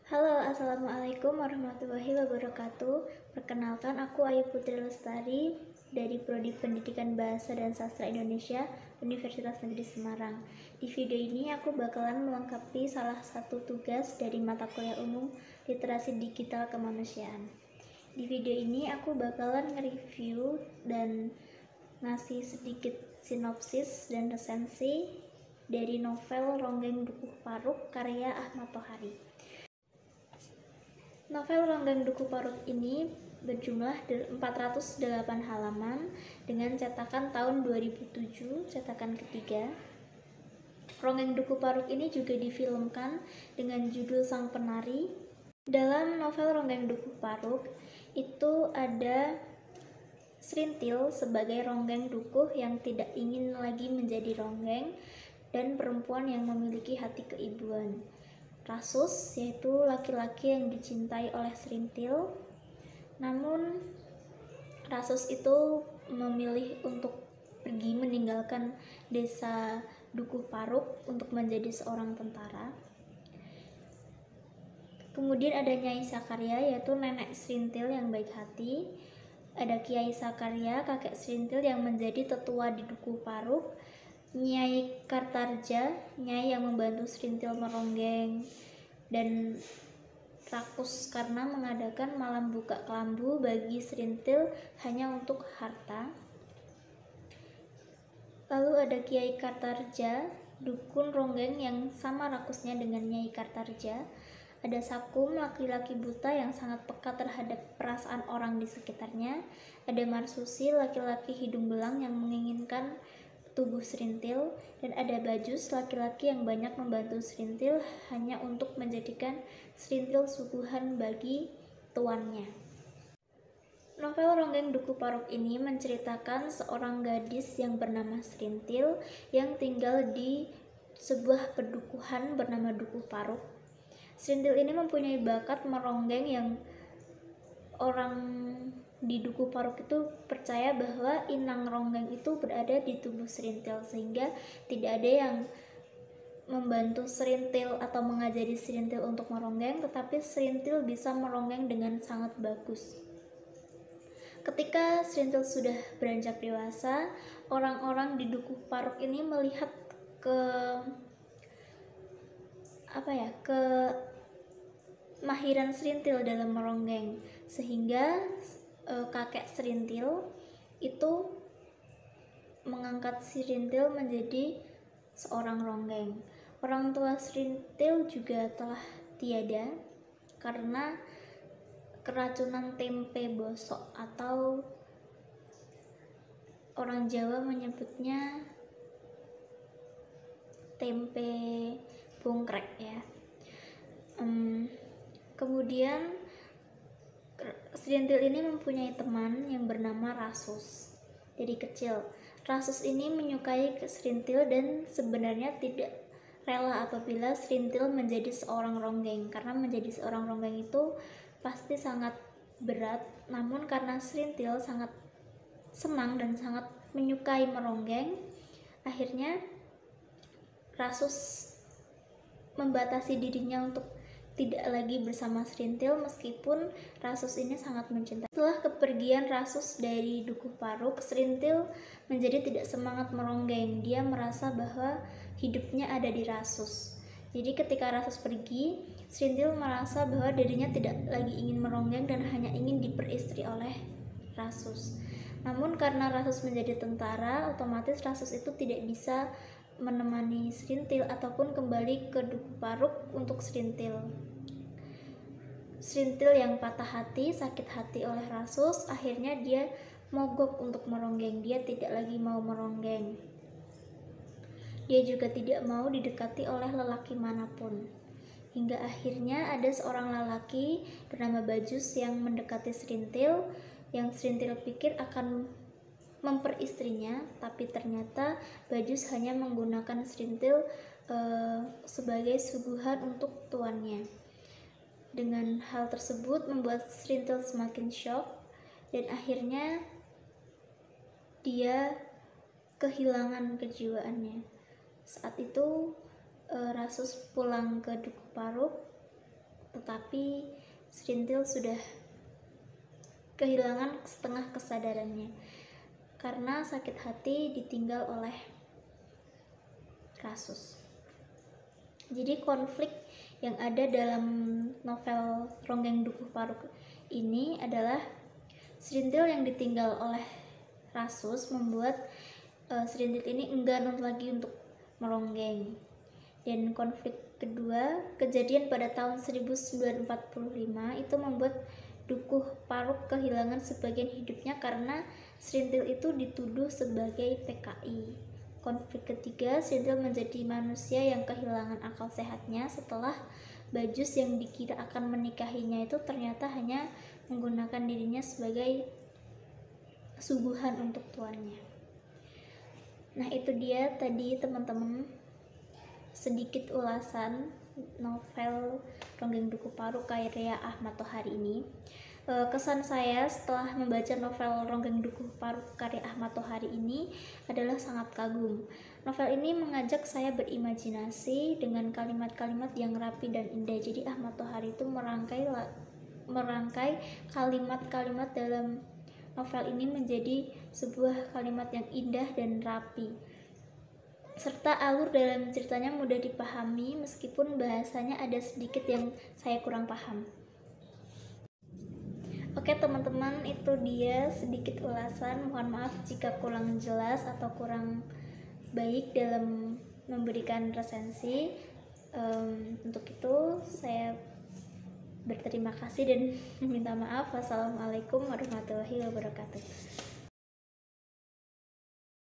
Halo, Assalamualaikum warahmatullahi wabarakatuh. Perkenalkan, aku Ayu Putri Lestari dari Prodi Pendidikan Bahasa dan Sastra Indonesia, Universitas Negeri Semarang. Di video ini aku bakalan melengkapi salah satu tugas dari mata kuliah umum Literasi Digital Kemanusiaan. Di video ini aku bakalan nge-review dan ngasih sedikit sinopsis dan resensi dari novel Ronggeng Dukuh Paruk karya Ahmad Tohari. Novel Ronggeng Dukuh Paruk ini berjumlah 408 halaman dengan cetakan tahun 2007, cetakan ketiga. Ronggeng Dukuh Paruk ini juga difilmkan dengan judul Sang Penari. Dalam novel Ronggeng Dukuh Paruk itu ada Srintil sebagai ronggeng dukuh yang tidak ingin lagi menjadi ronggeng dan perempuan yang memiliki hati keibuan. Rasus, yaitu laki-laki yang dicintai oleh Srintil, namun Rasus itu memilih untuk pergi meninggalkan desa Dukuh Paruk untuk menjadi seorang tentara. Kemudian ada Nyai Sakarya, yaitu nenek Srintil yang baik hati. Ada Kiai Sakarya, kakek Srintil yang menjadi tetua di Dukuh Paruk. Nyai Kartarja, nyai yang membantu Srintil meronggeng, dan rakus karena mengadakan malam buka kelambu bagi Srintil hanya untuk harta. Lalu ada Kiai Kartarja, dukun ronggeng yang sama rakusnya dengan Nyai Kartarja. Ada Sakum, laki-laki buta yang sangat peka terhadap perasaan orang di sekitarnya. Ada Marsusi, laki-laki hidung belang yang menginginkan tubuh Srintil. Dan ada Bajus, laki-laki yang banyak membantu Srintil hanya untuk menjadikan Srintil suguhan bagi tuannya. Novel Ronggeng Dukuh Paruk ini menceritakan seorang gadis yang bernama Srintil yang tinggal di sebuah pedukuhan bernama Dukuh Paruk. Srintil ini mempunyai bakat meronggeng yang orang di Dukuh Paruk itu percaya bahwa inang ronggeng itu berada di tubuh Srintil, sehingga tidak ada yang membantu Srintil atau mengajari Srintil untuk meronggeng, tetapi Srintil bisa meronggeng dengan sangat bagus. Ketika Srintil sudah beranjak dewasa, orang-orang di Dukuh Paruk ini melihat kemahiran Srintil dalam meronggeng, sehingga kakek Srintil itu mengangkat Srintil menjadi seorang ronggeng. Orang tua Srintil juga telah tiada karena keracunan tempe bosok, atau orang Jawa menyebutnya tempe bongkrek ya. Kemudian Srintil ini mempunyai teman yang bernama Rasus. Dari kecil, Rasus ini menyukai Srintil dan sebenarnya tidak rela apabila Srintil menjadi seorang ronggeng, karena menjadi seorang ronggeng itu pasti sangat berat. Namun karena Srintil sangat senang dan sangat menyukai meronggeng, akhirnya Rasus membatasi dirinya untuk tidak lagi bersama Srintil meskipun Rasus ini sangat mencintai. Setelah kepergian Rasus dari Dukuh Paruk, Srintil menjadi tidak semangat meronggeng. Dia merasa bahwa hidupnya ada di Rasus. Jadi ketika Rasus pergi, Srintil merasa bahwa dirinya tidak lagi ingin meronggeng dan hanya ingin diperistri oleh Rasus. Namun karena Rasus menjadi tentara, otomatis Rasus itu tidak bisa menemani Srintil ataupun kembali ke Dukuh Paruk untuk Srintil. Srintil yang patah hati, sakit hati oleh Rasus, akhirnya dia mogok untuk meronggeng. Dia tidak lagi mau meronggeng. Dia juga tidak mau didekati oleh lelaki manapun. Hingga akhirnya ada seorang lelaki bernama Bajus yang mendekati Srintil, yang Srintil pikir akan memperistrinya, tapi ternyata Bajus hanya menggunakan Srintil sebagai suguhan untuk tuannya. Dengan hal tersebut membuat Srintil semakin shock dan akhirnya dia kehilangan kejiwaannya. Saat itu Rasus pulang ke Dukuh Paruk tetapi Serintil sudah kehilangan setengah kesadarannya karena sakit hati ditinggal oleh Rasus. Jadi konflik yang ada dalam novel Ronggeng Dukuh Paruk ini adalah Serintil yang ditinggal oleh Rasus membuat Serintil ini enggan lagi untuk meronggeng. Dan konflik kedua, kejadian pada tahun 1945 itu membuat Dukuh Paruk kehilangan sebagian hidupnya karena Serintil itu dituduh sebagai PKI. Konflik ketiga, Serintil menjadi manusia yang kehilangan akal sehatnya setelah Bajus yang dikira akan menikahinya itu ternyata hanya menggunakan dirinya sebagai suguhan untuk tuannya. Nah, itu dia tadi teman-teman sedikit ulasan novel Ronggeng Dukuh Paruk karya Ahmad Tohari ini. Kesan saya setelah membaca novel Ronggeng Dukuh Paruk karya Ahmad Tohari ini adalah sangat kagum. Novel ini mengajak saya berimajinasi dengan kalimat-kalimat yang rapi dan indah. Jadi Ahmad Tohari itu merangkai kalimat-kalimat dalam novel ini menjadi sebuah kalimat yang indah dan rapi. Serta alur dalam ceritanya mudah dipahami meskipun bahasanya ada sedikit yang saya kurang paham. Oke teman-teman, itu dia sedikit ulasan. Mohon maaf jika kurang jelas atau kurang baik dalam memberikan resensi. Untuk itu saya berterima kasih dan meminta maaf. Wassalamualaikum warahmatullahi wabarakatuh.